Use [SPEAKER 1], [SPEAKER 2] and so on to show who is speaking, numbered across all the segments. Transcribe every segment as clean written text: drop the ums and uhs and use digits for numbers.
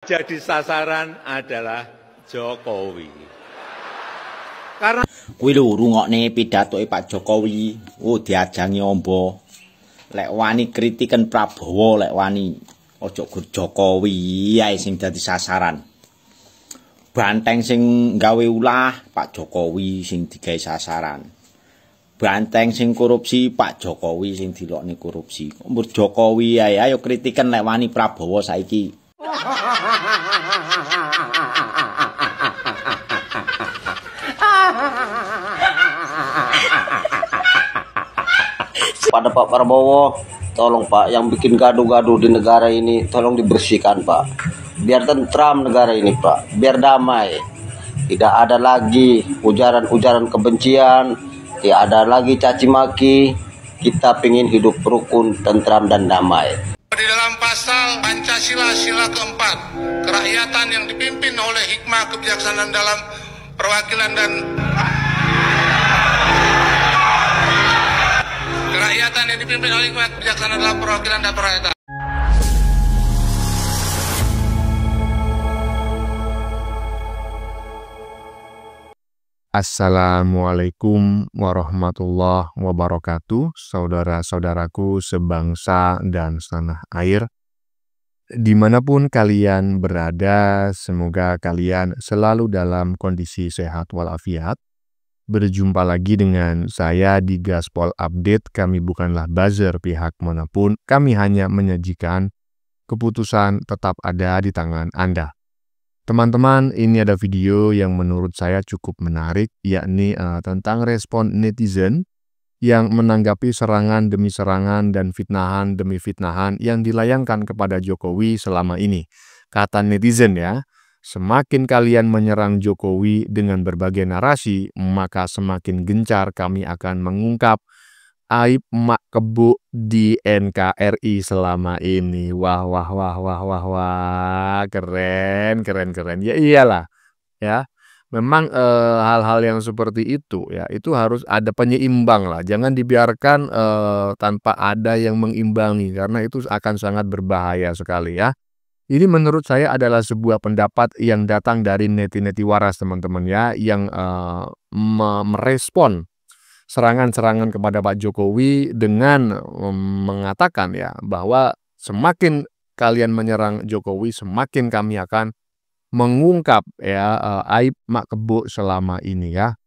[SPEAKER 1] Jadi sasaran adalah Jokowi. Karena
[SPEAKER 2] kuwi lho rungokne pidatoke Pak Jokowi, diajangi ombo. Lek wani kritiken Prabowo, lek wani ojo gur Jokowi ae sing dadi sasaran. Banteng sing gawe ulah Pak Jokowi sing digawe sasaran. Banteng sing korupsi Pak Jokowi sing dilokne korupsi. Umur Jokowi ae ayo kritiken lek wani Prabowo saiki.
[SPEAKER 3] Pada Pak Prabowo, tolong Pak, yang bikin gaduh-gaduh di negara ini tolong dibersihkan Pak. Biar tentram negara ini Pak, biar damai. Tidak ada lagi ujaran-ujaran kebencian, tidak ada lagi caci maki. Kita ingin hidup rukun, tentram dan damai.
[SPEAKER 4] Di dalam pasal Pancasila sila keempat, kerakyatan yang dipimpin oleh hikmah kebijaksanaan dalam perwakilan dan kerakyatan yang dipimpin oleh hikmah kebijaksanaan dalam perwakilan dan perrakyatan.
[SPEAKER 5] Assalamualaikum warahmatullahi wabarakatuh, saudara-saudaraku sebangsa dan setanah air. Dimanapun kalian berada, semoga kalian selalu dalam kondisi sehat walafiat. Berjumpa lagi dengan saya di Gaspol Update. Kami bukanlah buzzer pihak manapun, kami hanya menyajikan keputusan tetap ada di tangan Anda. Teman-teman, ini ada video yang menurut saya cukup menarik, yakni tentang respon netizen yang menanggapi serangan demi serangan dan fitnahan demi fitnahan yang dilayangkan kepada Jokowi selama ini. Kata netizen ya, semakin kalian menyerang Jokowi dengan berbagai narasi, maka semakin gencar kami akan mengungkap aib mak kebo di NKRI selama ini. Wah, keren. Ya iyalah, ya. Memang hal-hal yang seperti itu, ya, itu harus ada penyeimbang lah. Jangan dibiarkan tanpa ada yang mengimbangi, karena itu akan sangat berbahaya sekali, ya. Ini menurut saya adalah sebuah pendapat yang datang dari neti-neti waras, teman-teman, ya, yang merespon serangan-serangan kepada Pak Jokowi dengan mengatakan ya bahwa semakin kalian menyerang Jokowi, semakin kami akan mengungkap ya aib mak kebo selama ini ya.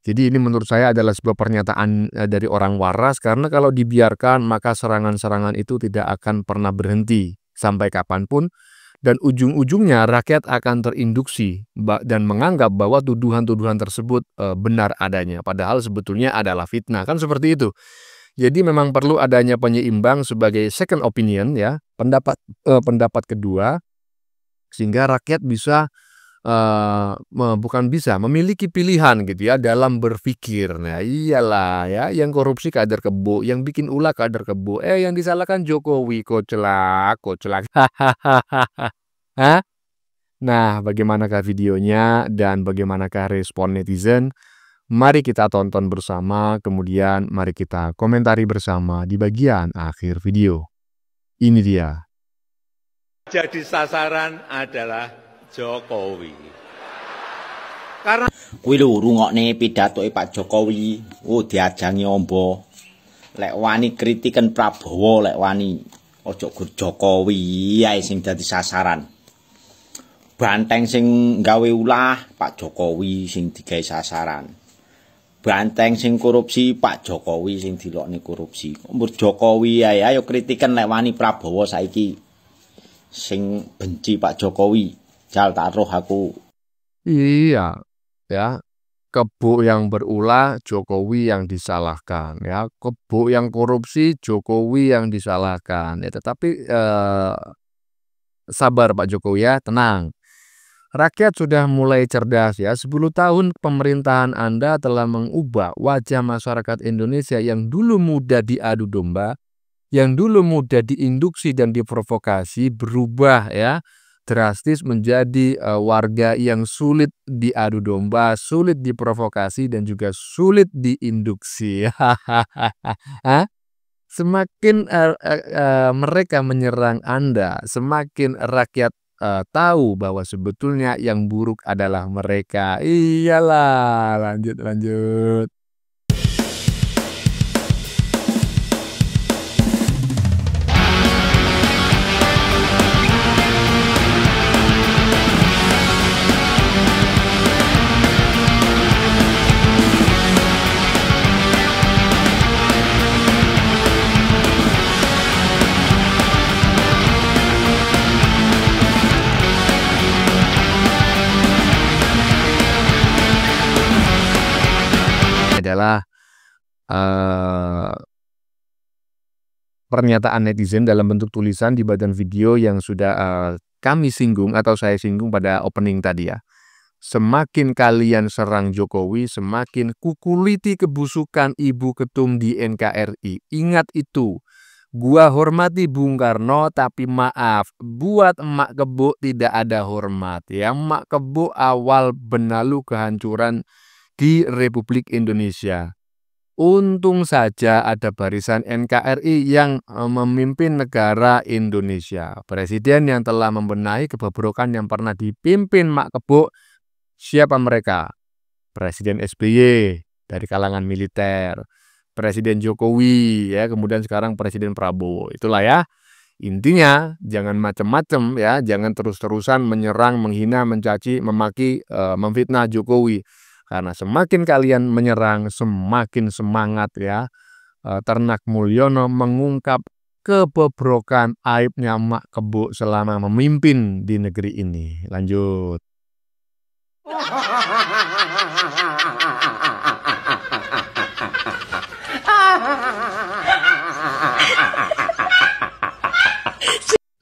[SPEAKER 5] Jadi ini menurut saya adalah sebuah pernyataan dari orang waras, karena kalau dibiarkan maka serangan-serangan itu tidak akan pernah berhenti sampai kapanpun. Dan ujung-ujungnya rakyat akan terinduksi dan menganggap bahwa tuduhan-tuduhan tersebut benar adanya. Padahal sebetulnya adalah fitnah. Kan seperti itu. Jadi memang perlu adanya penyeimbang sebagai second opinion, ya, pendapat kedua, sehingga rakyat bisa memiliki pilihan gitu ya dalam berpikir. Nah iyalah ya, yang korupsi kader kebo, yang bikin ulah kader kebo, yang disalahkan Jokowi, koclak. Hah? Nah, bagaimanakah videonya dan bagaimanakah respon netizen? Mari kita tonton bersama, kemudian mari kita komentari bersama di bagian akhir video. Ini dia.
[SPEAKER 1] jadi sasaran adalah Jokowi. Karena
[SPEAKER 2] Kuwi lho rungokne pidatoke Pak Jokowi, diajangi ombo. Lek wani kritiken Prabowo, lek wani ojo gur Jokowi ae sing dadi sasaran. Banteng sing gawe ulah Pak Jokowi sing digawe sasaran. Banteng sing korupsi Pak Jokowi sing dilokne korupsi. Umur Jokowi ae ayo kritiken lek wani Prabowo saiki. Sing benci Pak Jokowi, jal tak roh aku.
[SPEAKER 5] Iya, ya. Kebo yang berulah, Jokowi yang disalahkan, ya. Kebo yang korupsi, Jokowi yang disalahkan. Ya, tetapi sabar Pak Jokowi ya, tenang. Rakyat sudah mulai cerdas ya. 10 tahun pemerintahan Anda telah mengubah wajah masyarakat Indonesia yang dulu mudah diadu domba, yang dulu mudah diinduksi dan diprovokasi, berubah ya drastis menjadi warga yang sulit diadu domba, sulit diprovokasi dan juga sulit diinduksi. Semakin mereka menyerang Anda, semakin rakyat tahu bahwa sebetulnya yang buruk adalah mereka. Iyalah, lanjut. Adalah pernyataan netizen dalam bentuk tulisan di badan video yang sudah kami singgung atau saya singgung pada opening tadi ya. Semakin kalian serang Jokowi, semakin kukuliti kebusukan Ibu Ketum di NKRI. Ingat itu. Gua hormati Bung Karno, tapi maaf, buat Emak Kebo tidak ada hormat. Ya, Emak Kebo awal benalu kehancuran di Republik Indonesia. Untung saja ada barisan NKRI yang memimpin negara Indonesia. Presiden yang telah membenahi kebobrokan yang pernah dipimpin Mak Kebo. Siapa mereka? Presiden SBY dari kalangan militer, Presiden Jokowi, ya, kemudian sekarang Presiden Prabowo. Itulah ya. Intinya jangan macam-macam ya, jangan terus-terusan menyerang, menghina, mencaci, memaki, memfitnah Jokowi. Karena semakin kalian menyerang, semakin semangat ya. Ternak Mulyono mengungkap kebobrokan aibnya Mak Kebo selama memimpin di negeri ini. Lanjut.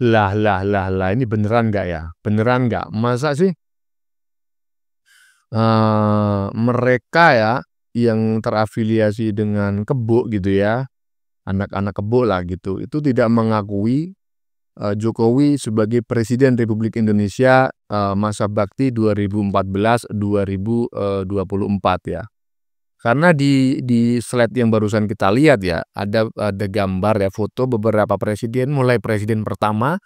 [SPEAKER 5] Lah, ini beneran nggak ya? Beneran nggak? Masa sih mereka ya yang terafiliasi dengan Kebo gitu ya, anak-anak Kebo lah gitu, itu tidak mengakui Jokowi sebagai Presiden Republik Indonesia masa bakti 2014-2024 ya. Karena di slide yang barusan kita lihat ya, ada gambar ya, foto beberapa presiden, mulai presiden pertama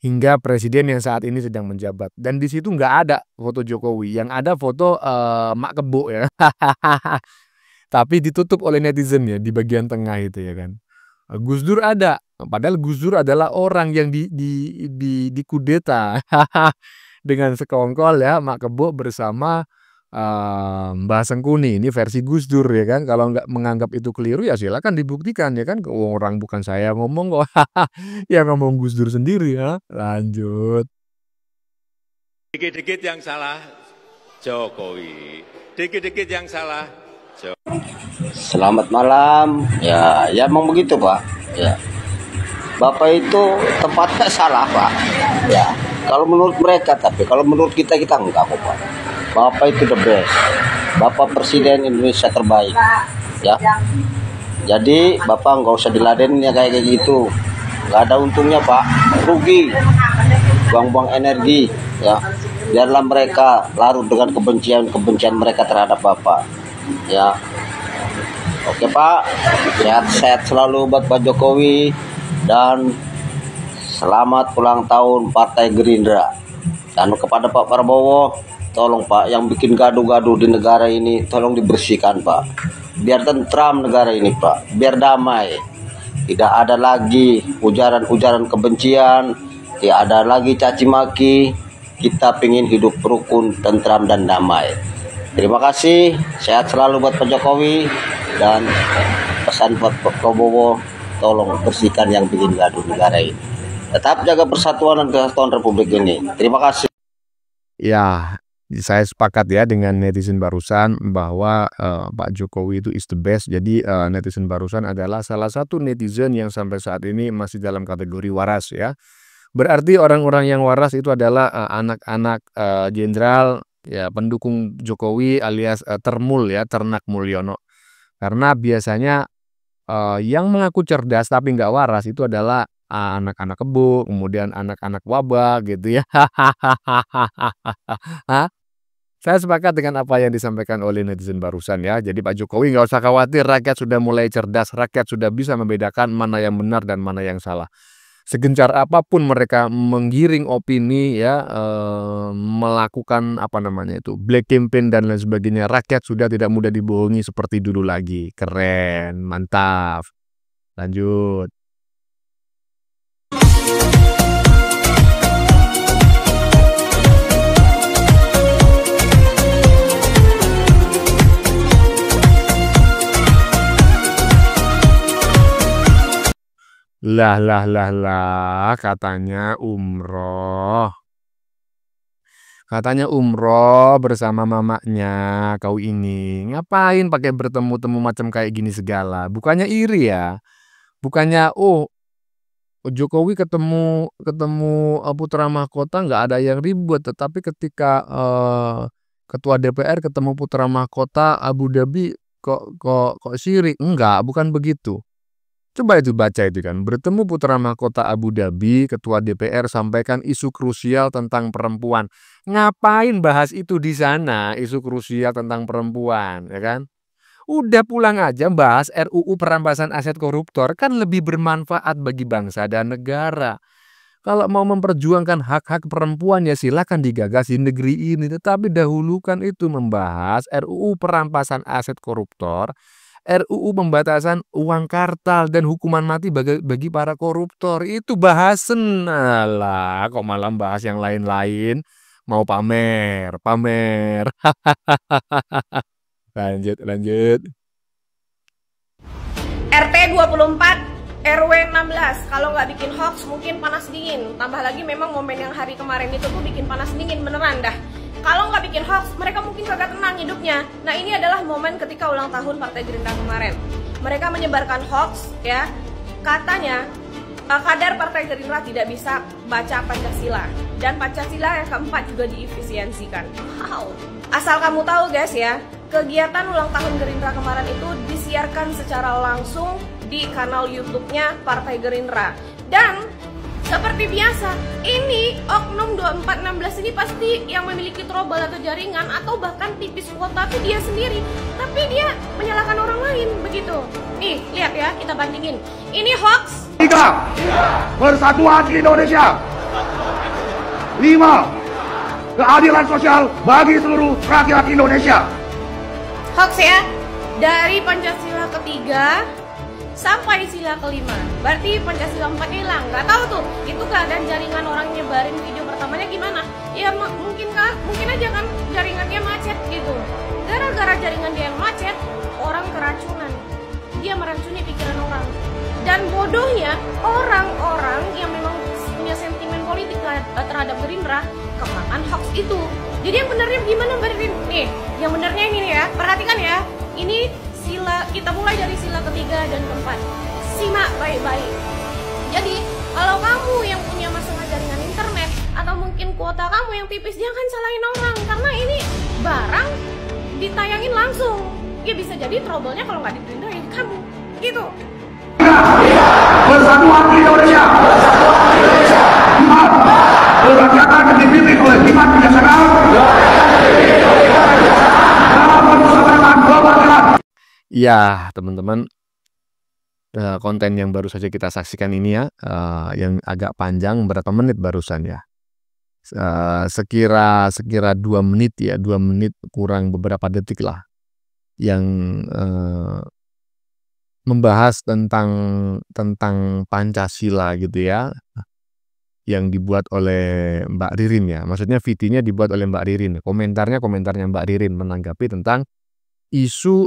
[SPEAKER 5] hingga presiden yang saat ini sedang menjabat. Dan di situ nggak ada foto Jokowi, yang ada foto Mak Kebo ya. Tapi ditutup oleh netizen ya di bagian tengah itu ya kan. Gus Dur ada, padahal Gus Dur adalah orang yang dikudeta dengan sekongkol ya, Mak Kebo bersama Mbah Sengkuni. Ini versi Gus Dur ya kan. Kalau nggak menganggap itu keliru ya silakan dibuktikan ya kan. Orang bukan saya ngomong kok. Ya ngomong Gus Dur sendiri ya. Lanjut.
[SPEAKER 1] Dikit-dikit yang salah Jokowi, dikit-dikit yang salah Jokowi.
[SPEAKER 3] Selamat malam. Ya emang begitu Pak. Ya, Bapak itu tempatnya salah Pak. Ya, kalau menurut mereka, tapi kalau menurut kita enggak kok Pak. Bapak itu the best. Bapak Presiden Indonesia terbaik. Ya. Jadi Bapak nggak usah diladenin ya kayak gitu. Nggak ada untungnya Pak. Rugi. Buang-buang energi. Ya. Biarlah mereka larut dengan kebencian mereka terhadap Bapak. Ya. Oke Pak. Sehat-sehat selalu buat Pak Jokowi dan selamat ulang tahun Partai Gerindra. Dan kepada Pak Prabowo, tolong Pak, yang bikin gaduh-gaduh di negara ini tolong dibersihkan Pak. Biar tentram negara ini Pak, biar damai. Tidak ada lagi ujaran-ujaran kebencian, tidak ada lagi caci maki. Kita ingin hidup rukun, tentram dan damai. Terima kasih, sehat selalu buat Pak Jokowi dan pesan buat Pak Prabowo, tolong bersihkan yang bikin gaduh negara ini. Tetap jaga persatuan dan kesatuan Republik ini. Terima kasih.
[SPEAKER 5] Ya, saya sepakat ya dengan netizen barusan bahwa Pak Jokowi itu is the best. Jadi netizen barusan adalah salah satu netizen yang sampai saat ini masih dalam kategori waras ya. Berarti orang-orang yang waras itu adalah anak-anak jenderal ya, pendukung Jokowi alias Termul ya, Ternak Mulyono. Karena biasanya yang mengaku cerdas tapi nggak waras itu adalah anak-anak Kebo, kemudian anak-anak Wabah gitu ya. Saya sepakat dengan apa yang disampaikan oleh netizen barusan ya. Jadi Pak Jokowi nggak usah khawatir, rakyat sudah mulai cerdas, rakyat sudah bisa membedakan mana yang benar dan mana yang salah. Segencar apapun mereka menggiring opini ya, melakukan apa namanya itu, black campaign dan lain sebagainya, rakyat sudah tidak mudah dibohongi seperti dulu lagi. Keren, mantap. Lanjut. Lah, katanya umroh. Katanya umroh bersama mamanya kau ini. Ngapain pakai bertemu-temu macam kayak gini segala? Bukannya iri ya? Bukannya Jokowi ketemu putra mahkota nggak ada yang ribut, tetapi ketika ketua DPR ketemu putra mahkota Abu Dhabi kok sirik? Enggak, bukan begitu. Coba itu baca itu kan, bertemu putra mahkota Abu Dhabi, ketua DPR sampaikan isu krusial tentang perempuan. Ngapain bahas itu di sana, isu krusial tentang perempuan, ya kan? Udah pulang aja bahas RUU perampasan aset koruptor, kan lebih bermanfaat bagi bangsa dan negara. Kalau mau memperjuangkan hak-hak perempuan ya silakan digagas di negeri ini, tetapi dahulukan itu membahas RUU perampasan aset koruptor, RUU pembatasan uang kartal dan hukuman mati bagi para koruptor. Itu bahasen. Alah, kok malah bahas yang lain-lain. Mau pamer. Lanjut.
[SPEAKER 6] RT 24 RW 16, kalau nggak bikin hoax mungkin panas dingin. Tambah lagi memang momen yang hari kemarin itu tuh bikin panas dingin beneran dah. Kalau nggak bikin hoax, mereka mungkin kagak tenang hidupnya. Nah, ini adalah momen ketika ulang tahun Partai Gerindra kemarin. Mereka menyebarkan hoax ya. Katanya kader Partai Gerindra tidak bisa baca Pancasila, dan Pancasila yang keempat juga diefisiensikan. Wow. Asal kamu tahu guys ya, kegiatan ulang tahun Gerindra kemarin itu disiarkan secara langsung di kanal YouTube-nya Partai Gerindra. Dan seperti biasa, ini oknum 2416 ini pasti yang memiliki trouble atau jaringan atau bahkan tipis kuota itu dia sendiri, tapi dia menyalahkan orang lain begitu. Nih, lihat ya, kita bandingin. Ini hoax.
[SPEAKER 7] 3. Persatuan Indonesia. 5. Keadilan sosial bagi seluruh rakyat Indonesia.
[SPEAKER 6] Hoax ya. Dari Pancasila ketiga sampai sila kelima, berarti Pancasila 4 hilang. Nggak tahu tuh, itu keadaan jaringan orang nyebarin video pertamanya gimana. Ya mungkin aja kan jaringannya macet gitu. Gara-gara jaringan dia yang macet, orang keracunan. Dia meracuni pikiran orang. Dan bodohnya, orang-orang yang memang punya sentimen politik terhadap Gerindra kemakan hoax itu. Jadi yang benernya gimana Mbak Ririn? Nih, yang benernya ini nih ya, perhatikan ya. Ini sila, kita mulai dari sila ketiga dan keempat. Simak baik-baik. Jadi kalau kamu yang punya masalah jaringan internet atau mungkin kuota kamu yang tipis, jangan salahin orang, karena ini barang ditayangin langsung. Ya bisa jadi trouble-nya kalau nggak dipindahin kamu gitu.
[SPEAKER 7] Persatuan Indonesia. Kerakyatan yang dipimpin oleh Iman Kebijaksanaan.
[SPEAKER 5] Ya, teman-teman, konten yang baru saja kita saksikan ini ya, yang agak panjang, berapa menit barusan ya. Sekira 2 menit ya, 2 menit kurang beberapa detik lah, yang membahas tentang Pancasila gitu ya, yang dibuat oleh Mbak Ririn ya. Maksudnya videonya dibuat oleh Mbak Ririn. Komentarnya Mbak Ririn menanggapi tentang isu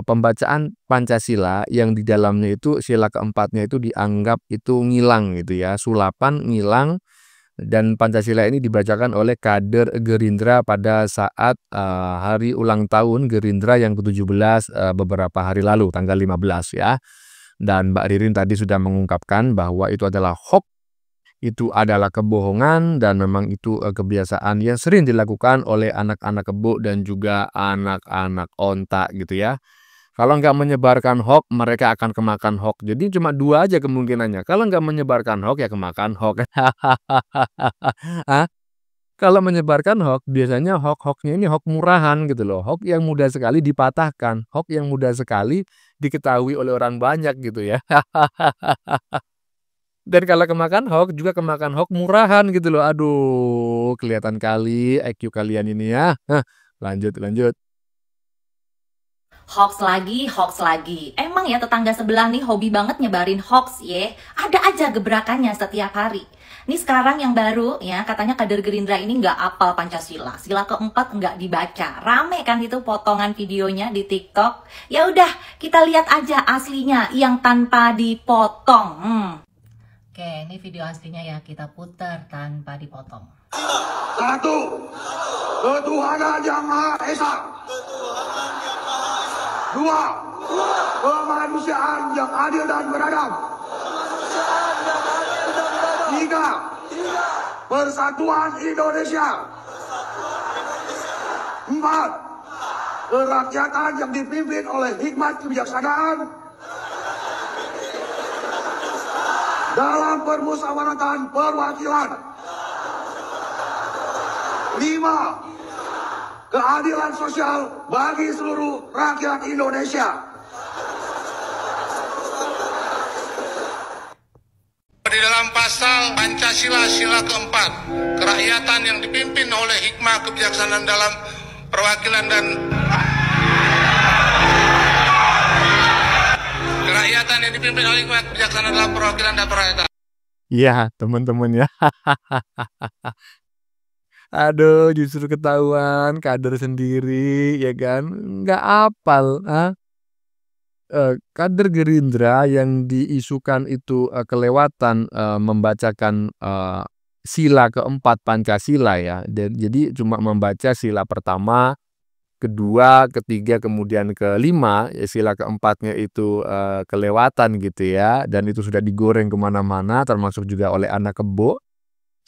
[SPEAKER 5] pembacaan Pancasila yang di dalamnya itu sila keempatnya itu dianggap itu ngilang gitu ya, sulapan, ngilang, dan Pancasila ini dibacakan oleh kader Gerindra pada saat hari ulang tahun Gerindra yang ke-17 beberapa hari lalu, tanggal 15 ya. Dan Mbak Ririn tadi sudah mengungkapkan bahwa itu adalah hoax, itu adalah kebohongan, dan memang itu kebiasaan yang sering dilakukan oleh anak-anak kebo dan juga anak-anak onta gitu ya. Kalau nggak menyebarkan hoax, mereka akan kemakan hoax. Jadi cuma 2 aja kemungkinannya. Kalau nggak menyebarkan hoax, ya kemakan hoax. kalau menyebarkan hoax, biasanya hoax-hoaxnya ini hoax murahan gitu loh. Hoax yang mudah sekali dipatahkan, hoax yang mudah sekali diketahui oleh orang banyak gitu ya. Dan kalau kemakan hoax, juga kemakan hoax murahan gitu loh. Aduh, kelihatan kali IQ kalian ini ya. Lanjut, lanjut.
[SPEAKER 8] Hoax lagi. Emang ya tetangga sebelah nih hobi banget nyebarin hoax ya. Ada aja gebrakannya setiap hari. Nih sekarang yang baru ya, katanya kader Gerindra ini nggak apal Pancasila. Sila keempat nggak dibaca. Rame kan itu potongan videonya di TikTok. Ya udah, kita lihat aja aslinya yang tanpa dipotong. Oke, ini video aslinya ya, kita putar tanpa dipotong.
[SPEAKER 7] 1. Ketuhanan Yang Maha Esa. 2. Kemanusiaan yang adil dan beradab. 3. Persatuan Indonesia. 4. Kerakyatan yang dipimpin oleh hikmat kebijaksanaan dalam permusyawaratan perwakilan. 5. Keadilan sosial bagi seluruh rakyat Indonesia.
[SPEAKER 4] Di dalam pasal Pancasila sila keempat, kerakyatan yang dipimpin oleh hikmah kebijaksanaan dalam perwakilan dan kerakyatan yang dipimpin oleh hikmah kebijaksanaan dalam perwakilan dan perrakyatan.
[SPEAKER 5] Iya, teman-teman ya. Aduh, justru ketahuan kader sendiri ya kan, nggak apal. Kader Gerindra yang diisukan itu kelewatan membacakan sila keempat Pancasila ya. Jadi cuma membaca sila pertama, kedua, ketiga, kemudian kelima, ya sila keempatnya itu kelewatan gitu ya. Dan itu sudah digoreng kemana-mana, termasuk juga oleh anak kebo.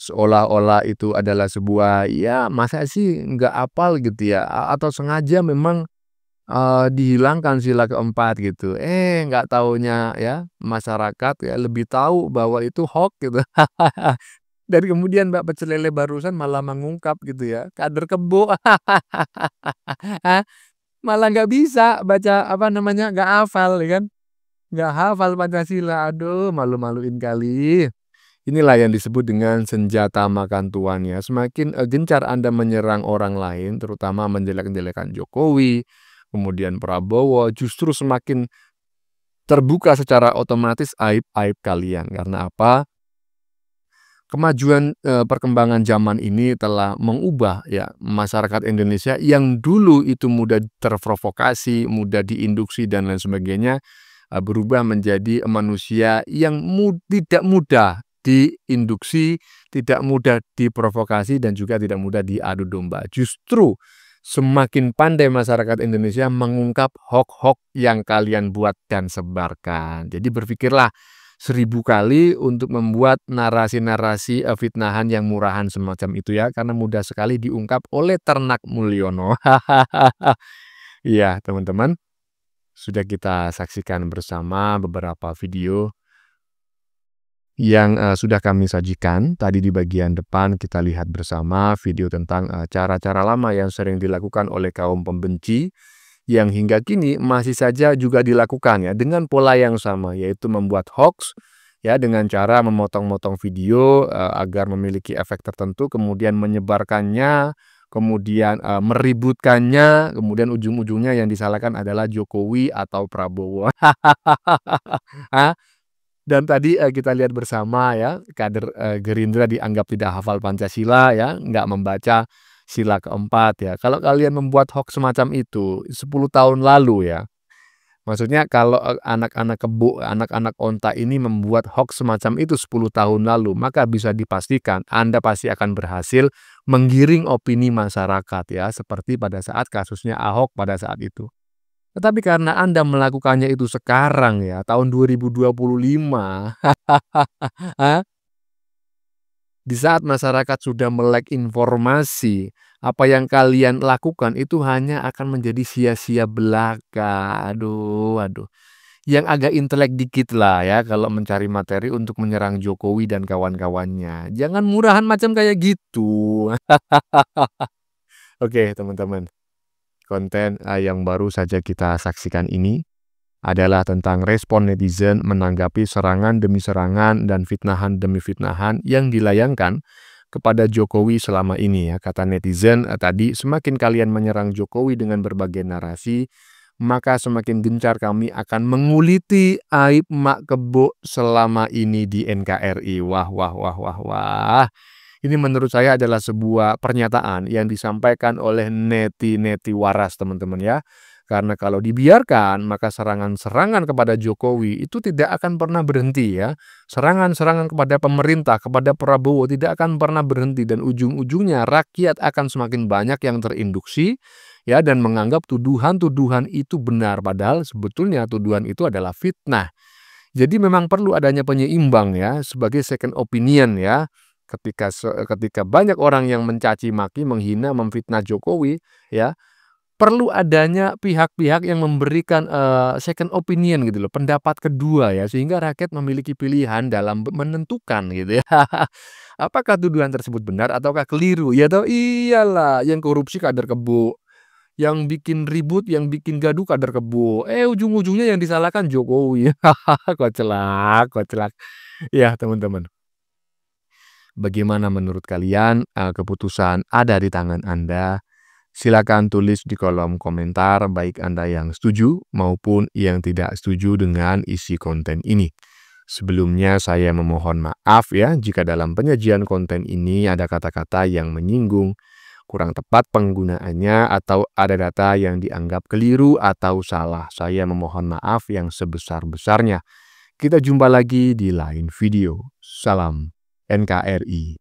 [SPEAKER 5] Seolah-olah itu adalah sebuah, ya masa sih nggak apal gitu ya, atau sengaja memang dihilangkan sila keempat gitu. Nggak taunya ya masyarakat ya lebih tahu bahwa itu hoax gitu. Dan kemudian Mbak Pecel Lele barusan malah mengungkap gitu ya, kader kebo. Malah nggak bisa baca nggak hafal ya kan. Nggak hafal Pancasila. Aduh, malu-maluin kali. Inilah yang disebut dengan senjata makan tuan ya. Semakin gencar Anda menyerang orang lain, terutama menjelek-jelekan Jokowi, kemudian Prabowo, justru semakin terbuka secara otomatis aib-aib kalian. Karena apa? Kemajuan perkembangan zaman ini telah mengubah ya masyarakat Indonesia yang dulu itu mudah terprovokasi, mudah diinduksi dan lain sebagainya, berubah menjadi manusia yang tidak mudah diinduksi, tidak mudah diprovokasi, dan juga tidak mudah diadu domba. Justru semakin pandai masyarakat Indonesia mengungkap hoax-hoax yang kalian buat dan sebarkan. Jadi berpikirlah 1000 kali untuk membuat narasi-narasi fitnahan yang murahan semacam itu ya, karena mudah sekali diungkap oleh Ternak Mulyono. Iya, teman-teman, sudah kita saksikan bersama beberapa video yang sudah kami sajikan. Tadi di bagian depan kita lihat bersama video tentang cara-cara lama yang sering dilakukan oleh kaum pembenci, yang hingga kini masih saja juga dilakukan ya dengan pola yang sama, yaitu membuat hoax ya dengan cara memotong-motong video agar memiliki efek tertentu, kemudian menyebarkannya, kemudian meributkannya, kemudian ujung-ujungnya yang disalahkan adalah Jokowi atau Prabowo. Dan tadi kita lihat bersama ya, kader Gerindra dianggap tidak hafal Pancasila ya, nggak membaca sila keempat ya. Kalau kalian membuat hoax semacam itu 10 tahun lalu ya, maksudnya kalau anak-anak kebo, anak-anak onta ini membuat hoax semacam itu 10 tahun lalu, maka bisa dipastikan Anda pasti akan berhasil menggiring opini masyarakat ya, seperti pada saat kasusnya Ahok pada saat itu. Tetapi karena Anda melakukannya itu sekarang ya, tahun 2025, di saat masyarakat sudah melek informasi, apa yang kalian lakukan itu hanya akan menjadi sia-sia belaka. Aduh. yang agak intelek dikit lah ya kalau mencari materi untuk menyerang Jokowi dan kawan-kawannya. Jangan murahan macam kayak gitu. Oke, teman-teman. Konten yang baru saja kita saksikan ini adalah tentang respon netizen menanggapi serangan demi serangan dan fitnahan demi fitnahan yang dilayangkan kepada Jokowi selama ini ya. Kata netizen tadi, semakin kalian menyerang Jokowi dengan berbagai narasi, maka semakin gencar kami akan menguliti aib Mak Kebo selama ini di NKRI. Wah, wah, wah, wah, wah. Ini menurut saya adalah sebuah pernyataan yang disampaikan oleh neti-neti waras, teman-teman ya. Karena kalau dibiarkan, maka serangan-serangan kepada Jokowi itu tidak akan pernah berhenti ya. Serangan-serangan kepada pemerintah, kepada Prabowo tidak akan pernah berhenti. Dan ujung-ujungnya rakyat akan semakin banyak yang terinduksi ya, dan menganggap tuduhan-tuduhan itu benar. Padahal sebetulnya tuduhan itu adalah fitnah. Jadi memang perlu adanya penyeimbang ya, sebagai second opinion ya. Ketika banyak orang yang mencaci maki, menghina, memfitnah Jokowi ya, perlu adanya pihak-pihak yang memberikan second opinion gitu loh, pendapat kedua ya, sehingga rakyat memiliki pilihan dalam menentukan gitu ya. Apakah tuduhan tersebut benar ataukah keliru? Ya toh iyalah, yang korupsi kader Kebo, yang bikin ribut, yang bikin gaduh kader Kebo. Ujung-ujungnya yang disalahkan Jokowi. Koclak. Ya, teman-teman. Bagaimana menurut kalian? Keputusan ada di tangan Anda. Silakan tulis di kolom komentar baik Anda yang setuju maupun yang tidak setuju dengan isi konten ini. Sebelumnya saya memohon maaf ya jika dalam penyajian konten ini ada kata-kata yang menyinggung, kurang tepat penggunaannya, atau ada data yang dianggap keliru atau salah. Saya memohon maaf yang sebesar-besarnya. Kita jumpa lagi di lain video. Salam NKRI.